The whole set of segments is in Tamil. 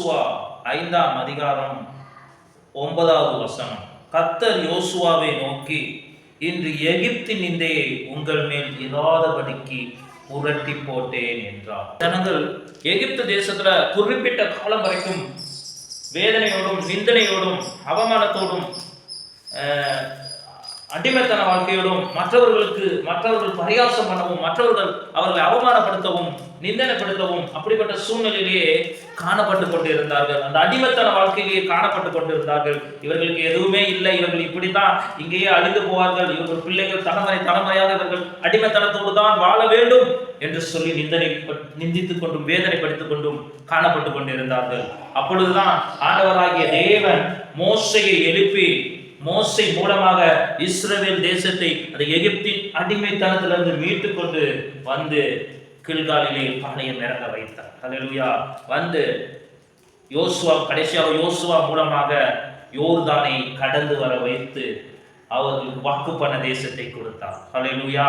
யோசுவா 5ஆம் அதிகாரம் 9வது வசனம். கர்த்தர் யோசுவாவை நோக்கி, இன்று எகிப்தின் நிந்தையை உங்கள் மேல் இராதபடிக்கு புரட்டி போட்டேன் என்றார். ஜனங்கள் எகிப்து தேசத்துல குறிப்பிட்ட காலம் வரைக்கும் வேதனையோடும் நிந்தனையோடும் அவமானத்தோடும் அடிமைத்தன வாழ்க்கையோடும் மற்றவர்கள் பரியாசம் பண்ணவும், மற்றவர்கள் அவர்களை அவமானப்படுத்தவும், நிந்தனைப்படுத்தவும் அப்படிப்பட்ட சூழ்நிலையிலேயே காணப்பட்டு கொண்டிருந்தார்கள். அந்த அடிமைத்தன வாழ்க்கையிலேயே காணப்பட்டு கொண்டிருந்தார்கள். இவர்களுக்கு எதுவுமே இல்லை, இவர்கள் இப்படித்தான் இங்கேயே அழிந்து போவார்கள், இவர்கள் பிள்ளைகள் தலைமுறையாக இவர்கள் அடிமைத்தனத்தோடு தான் வாழ வேண்டும் என்று சொல்லி நிந்தித்துக் கொண்டும் வேதனைப்படுத்திக் கொண்டும் காணப்பட்டு கொண்டிருந்தார்கள். அப்பொழுதுதான் ஆண்டவராகிய தேவன் மோசேயை எழுப்பி, மோசே மூலமாக இஸ்ரவேல் தேசத்தை அந்த எகிப்தின் அடிமைத்தனத்திலிருந்து மீட்டு கொண்டு வந்து கில்காலிலே பாளையம் இறங்க வைத்தார். ஹல்லேலூயா. வந்து கடைசியாக யோசுவா மூலமாக யோர்தானை கடந்து வர வைத்து அவர்களுக்கு வாக்கு பண்ண தேசத்தை கொடுத்தார். ஹல்லேலூயா.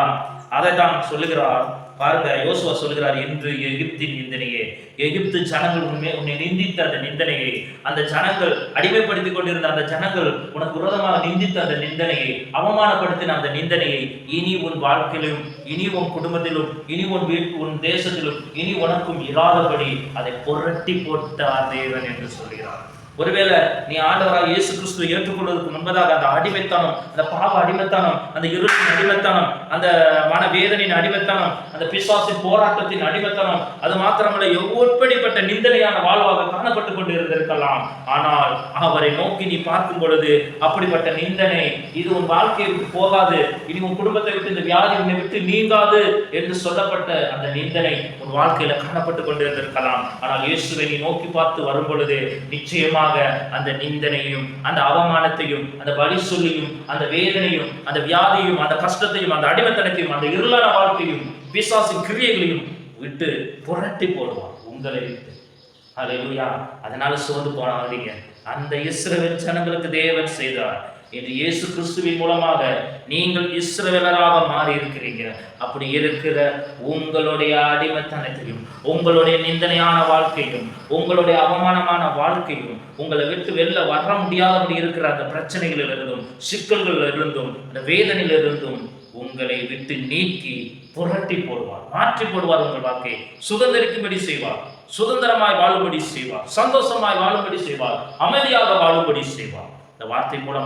அதை தான் சொல்லுகிறார் பாருங்க. யோசுவா சொல்லுகிறார், என்று எகிப்தின் நிந்தனையே, எகிப்து ஜனங்கள் உன்னை நிந்தித்த அந்த நிந்தனையை, அந்த ஜனங்கள் அடிமைப்படுத்திக் கொண்டிருந்த அந்த ஜனங்கள் உனக்கு விரோதமாக நிந்தித்த அந்த நிந்தனையை, அவமானப்படுத்தின அந்த நிந்தனையை இனி உன் வாழ்க்கையிலும், இனி உன் குடும்பத்திலும், இனி உன் தேசத்திலும், இனி உனக்கும் இராதபடி அதை புரட்டி போட்டார் தேவன் என்று சொல்கிறார். ஒருவேளை நீ ஆண்டவராக இயேசு கிறிஸ்துவை ஏற்றுக்கொள்வதற்கு முன்பதாக அந்த அடிமைத்தனம், அந்த பாவ அடிமைத்தனம், அந்த இருளின் அடிமைத்தனம், அந்த மனவேதனையின் அடிமைத்தனம், அந்த பிசாசின் போராட்டத்தின் அடிமைத்தனம், அது மாத்திரமல்ல எப்படிப்பட்ட நிந்தனையான வாழ்வாக காணப்பட்டு கொண்டு இருந்திருக்கலாம். ஆனால் அவரை நோக்கி நீ பார்க்கும் பொழுது அப்படிப்பட்ட நிந்தனை இது உன் வாழ்க்கையை விட்டு போகாது, இனி உன் குடும்பத்தை விட்டு இந்த வியாதி உன்னை விட்டு நீங்காது என்று சொல்லப்பட்ட அந்த நிந்தனை உன் வாழ்க்கையில காணப்பட்டு கொண்டு இருந்திருக்கலாம். ஆனால் இயேசுவை நீ நோக்கி பார்த்து வரும் பொழுது நிச்சயமாக அந்த நிந்தனையும், அந்த அவமானத்தையும், அந்த வலி சொல்லியும், அந்த வேதனையும், அந்த வியாதியும், அந்த கஷ்டத்தையும், அந்த அடிமைத்தனத்தையும், அந்த இருளான வாழ்க்கையும், பிசாசின் கிரியைகளையும் விட்டு புரட்டி போடுவார் உங்களை விட்டு. ஹல்லேலூயா. அதனால சோர்ந்து போனாதீங்க. அந்த இஸ்ரவேல் ஜனங்களுக்கு தேவன் செய்தார். என்று இயேசு கிறிஸ்துவின் மூலமாக நீங்கள் இஸ்ரவேலராக மாறி இருக்கிறீங்க. அப்படி இருக்கிற உங்களுடைய அடிமைத்தனத்தையும், உங்களுடைய நிந்தனையான வாழ்க்கையும், உங்களுடைய அவமானமான வாழ்க்கையும், உங்களை விட்டு வெளில வர முடியாதபடி இருக்கிற அந்த பிரச்சனைகளிலிருந்தும், சிக்கல்களிலிருந்தும், அந்த வேதனையிலிருந்தும் உங்களை விட்டு நீக்கி புரட்டி போடுவார், மாற்றி போடுவார். உங்கள் வாழ்க்கையை சுதந்திரிக்கும்படி செய்வார், சுதந்திரமாய் வாழும்படி செய்வார், சந்தோஷமாய் வாழும்படி செய்வார், அமைதியாக வாழும்படி செய்வார். இந்த வார்த்தை மூலம்